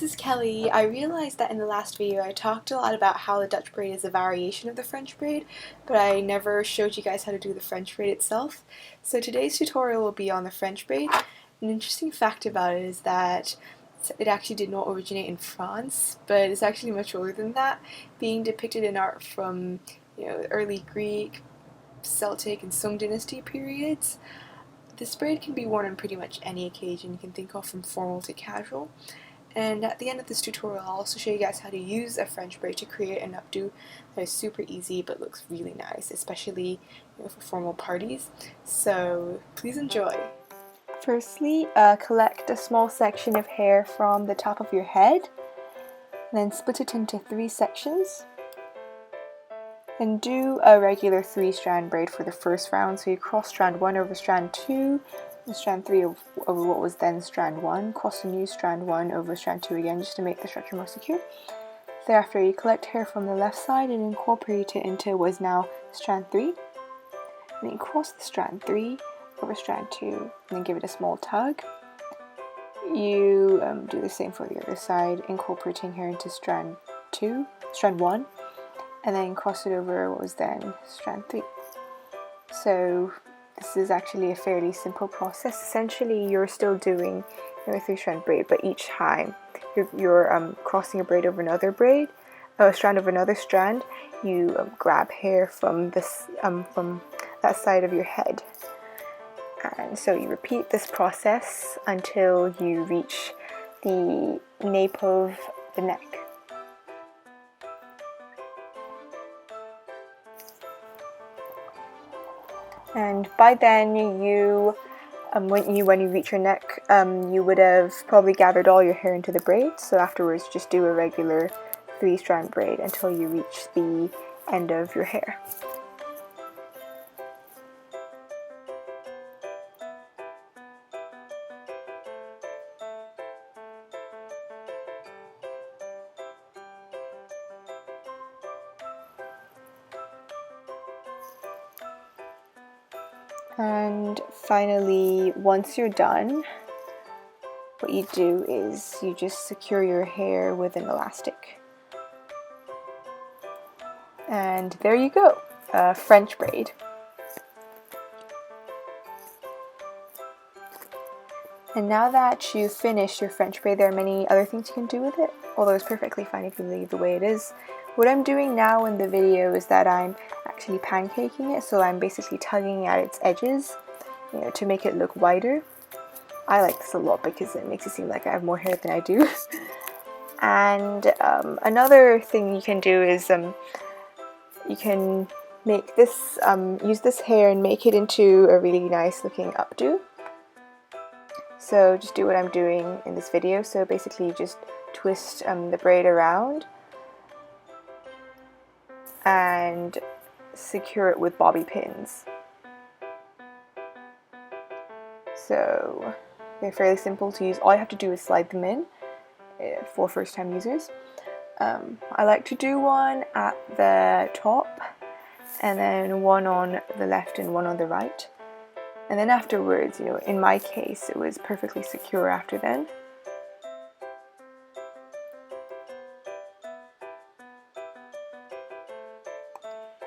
this is Kelly. I realized that in the last video I talked a lot about how the Dutch braid is a variation of the French braid, but I never showed you guys how to do the French braid itself. So today's tutorial will be on the French braid. An interesting fact about it is that it actually did not originate in France, but it's actually much older than that, being depicted in art from early Greek, Celtic, and Song dynasty periods. This braid can be worn on pretty much any occasion you can think of, from formal to casual. And at the end of this tutorial I'll also show you guys how to use a French braid to create an updo that is super easy but looks really nice, especially for formal parties. So please enjoy. Firstly, collect a small section of hair from the top of your head, then split it into 3 sections. And do a regular 3-strand braid for the first round. So you cross strand 1 over strand 2, and strand 3 over what was then strand 1, cross the new strand 1 over strand 2 again, just to make the structure more secure. Thereafter you collect hair from the left side and incorporate it into what is now strand 3. And then you cross the strand 3 over strand 2, and then give it a small tug. You do the same for the other side, incorporating hair into strand 1, and then cross it over what was then strand 3. So this is actually a fairly simple process. Essentially you're still doing a 3-strand braid, but each time you're crossing a braid over another braid, a strand over another strand, you grab hair from this from that side of your head. And so you repeat this process until you reach the nape of the neck. And by then when you reach your neck, you would have probably gathered all your hair into the braid. So afterwards just do a regular 3-strand braid until you reach the end of your hair. And finally, once you're done, what you do is you just secure your hair with an elastic. And there you go, a French braid. And now that you've finished your French braid, there are many other things you can do with it, although it's perfectly fine if you leave the way it is. What I'm doing now in the video is that I'm actually pancaking it, so I'm basically tugging at its edges, to make it look wider. I like this a lot because it makes it seem like I have more hair than I do. And another thing you can do is you can make this, use this hair and make it into a really nice looking updo. So just do what I'm doing in this video. So basically just twist the braid around and secure it with bobby pins. So they're fairly simple to use. All you have to do is slide them in for first time users. I like to do one at the top, and then one on the left and one on the right. And then afterwards, in my case, it was perfectly secure after then.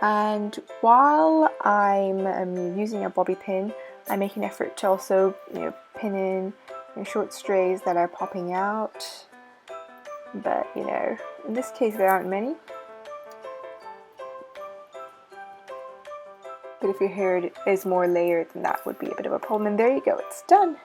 And while I'm using a bobby pin, I make an effort to also pin in short strays that are popping out. But in this case there aren't many. But if your hair is more layered, then that would be a bit of a problem. And there you go, it's done.